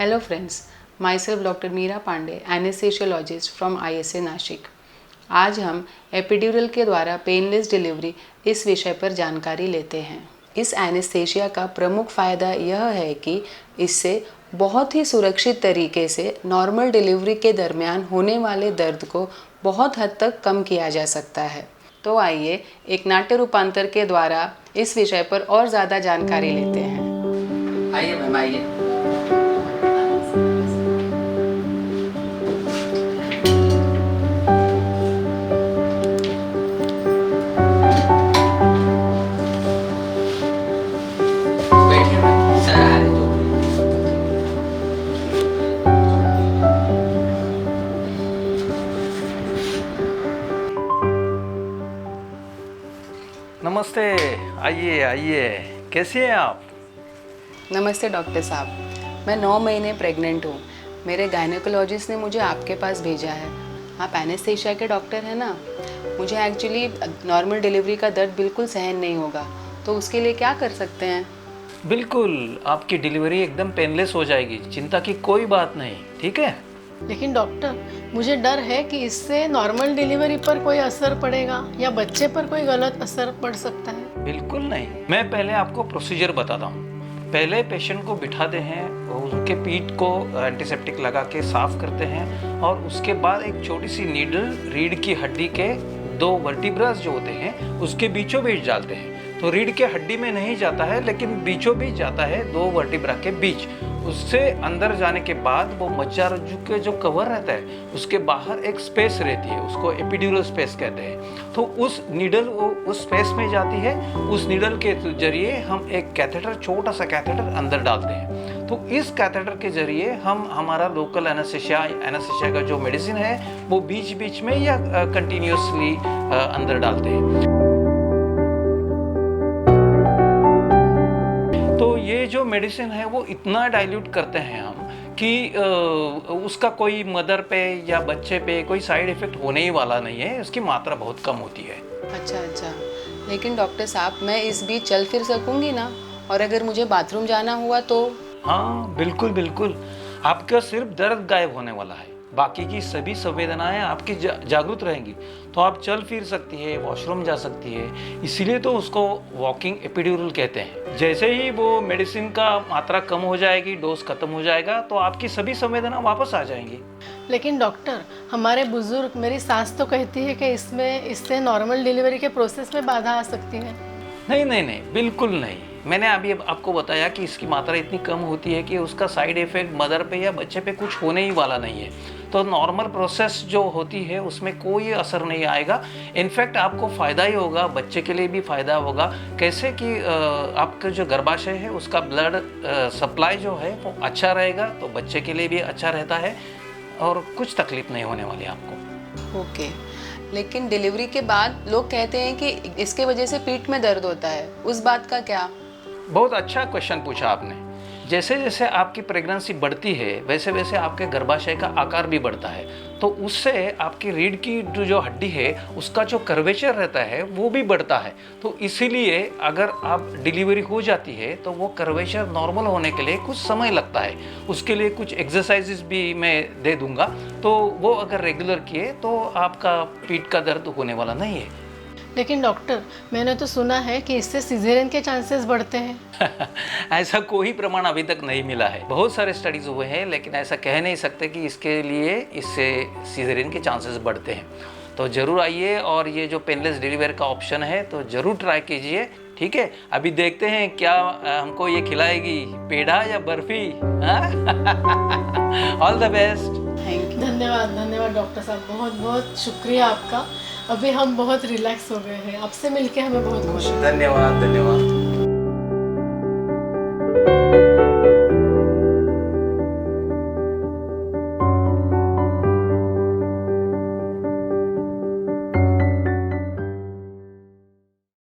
Hello friends, myself Dr. Meera Pandey, anaesthesiologist from ISA Nashik. आज हम epidural के द्वारा पेनलेस डिलीवरी इस विषय पर जानकारी लेते हैं। इस एनेस्थेसिया का प्रमुख फ़ायदा यह है कि इससे बहुत ही सुरक्षित तरीके से नॉर्मल डिलीवरी के दरमियान होने वाले दर्द को बहुत हद तक कम किया जा सकता है। तो आइए एक नाट्य रूपांतर के द्वारा इस विषय पर और ज़्यादा जानकारी लेते हैं। आइए मैम, आइए। बैठिए मैम, सर आ रहे तो। नमस्ते, आइए आइए, कैसे हैं आप? नमस्ते डॉक्टर साहब, मैं 9 महीने प्रेग्नेंट हूँ। मेरे गायनेकोलॉजिस्ट ने मुझे आपके पास भेजा है। आप एनेस्थेसिया के डॉक्टर हैं ना? मुझे एक्चुअली नॉर्मल डिलीवरी का दर्द बिल्कुल सहन नहीं होगा, तो उसके लिए क्या कर सकते हैं? बिल्कुल, आपकी डिलीवरी एकदम पेनलेस हो जाएगी, चिंता की कोई बात नहीं, ठीक है? लेकिन डॉक्टर, मुझे डर है कि इससे नॉर्मल डिलीवरी पर कोई असर पड़ेगा या बच्चे पर कोई गलत असर पड़ सकता है। बिल्कुल नहीं। मैं पहले आपको प्रोसीजर बताता हूँ। पहले पेशेंट को बिठाते हैं और उसके पीठ को एंटीसेप्टिक लगा के साफ करते हैं और उसके बाद एक छोटी सी नीडल रीढ़ की हड्डी के 2 वर्टिब्रास जो होते हैं उसके बीचों बीच डालते हैं। तो रीढ़ के हड्डी में नहीं जाता है, लेकिन बीचों बीच जाता है 2 वर्टिब्रा के बीच। उससे अंदर जाने के बाद वो मज्जारज्जु के जो कवर रहता है उसके बाहर एक स्पेस रहती है, उसको एपिड्यूरल स्पेस कहते हैं। तो उस नीडल वो उस स्पेस में जाती है। उस नीडल के जरिए हम एक कैथेटर, छोटा सा कैथेटर अंदर डालते हैं। तो इस कैथेटर के जरिए हम हमारा लोकल एनेस्थेसिया का जो मेडिसिन है वो बीच बीच में या कंटिन्यूसली अंदर डालते हैं। तो ये जो मेडिसिन है वो इतना डाइल्यूट करते हैं हम कि उसका कोई मदर पे या बच्चे पे कोई साइड इफेक्ट होने ही वाला नहीं है। उसकी मात्रा बहुत कम होती है। अच्छा, लेकिन डॉक्टर साहब, मैं इस बीच चल फिर सकूंगी ना? और अगर मुझे बाथरूम जाना हुआ तो? हाँ बिल्कुल बिल्कुल, आपका सिर्फ दर्द गायब होने वाला है, बाकी की सभी संवेदनाएं आपकी जागृत रहेंगी। तो आप चल फिर सकती है, वॉशरूम जा सकती है, इसीलिए तो उसको वॉकिंग एपिड्यूरल कहते हैं। जैसे ही वो मेडिसिन का मात्रा कम हो जाएगी, डोज खत्म हो जाएगा, तो आपकी सभी संवेदना वापस आ जाएंगी। लेकिन डॉक्टर, हमारे बुजुर्ग, मेरी सास तो कहती है कि इससे नॉर्मल डिलीवरी के प्रोसेस में बाधा आ सकती है। नहीं, बिल्कुल नहीं। मैंने अभी आपको बताया कि इसकी मात्रा इतनी कम होती है कि उसका साइड इफेक्ट मदर पे या बच्चे पे कुछ होने ही वाला नहीं है। तो नॉर्मल प्रोसेस जो होती है उसमें कोई असर नहीं आएगा। इनफैक्ट आपको फ़ायदा ही होगा, बच्चे के लिए भी फ़ायदा होगा। कैसे कि आपका जो गर्भाशय है उसका ब्लड सप्लाई जो है वो अच्छा रहेगा, तो बच्चे के लिए भी अच्छा रहता है और कुछ तकलीफ नहीं होने वाली आपको। ओके, लेकिन डिलीवरी के बाद लोग कहते हैं कि इसके वजह से पीठ में दर्द होता है, उस बात का क्या? बहुत अच्छा क्वेश्चन पूछा आपने। जैसे जैसे आपकी प्रेगनेंसी बढ़ती है वैसे वैसे आपके गर्भाशय का आकार भी बढ़ता है, तो उससे आपकी रीढ़ की जो हड्डी है उसका जो कर्वेचर रहता है वो भी बढ़ता है। तो इसीलिए अगर आप डिलीवरी हो जाती है तो वो कर्वेचर नॉर्मल होने के लिए कुछ समय लगता है। उसके लिए कुछ एक्सरसाइजेस भी मैं दे दूंगा, तो वो अगर रेगुलर किए तो आपका पीठ का दर्द होने वाला नहीं है। लेकिन डॉक्टर, मैंने तो सुना है कि इससे सिजेरियन के चांसेस बढ़ते हैं। ऐसा कोई प्रमाण अभी तक नहीं मिला है। बहुत सारे स्टडीज हुए हैं, लेकिन ऐसा कह नहीं सकते कि इसके लिए इससे सिजेरियन के चांसेस बढ़ते हैं। तो ज़रूर आइए और ये जो पेनलेस डिलीवरी का ऑप्शन है तो ज़रूर ट्राई कीजिए, ठीक है? अभी देखते हैं क्या हमको ये खिलाएगी, पेड़ा या barfi. All the best. Thank you. धन्यवाद डॉक्टर साहब, बहुत बहुत शुक्रिया आपका। अभी हम बहुत रिलैक्स हो गए हैं, आपसे मिलके हमें बहुत खुशी। धन्यवाद।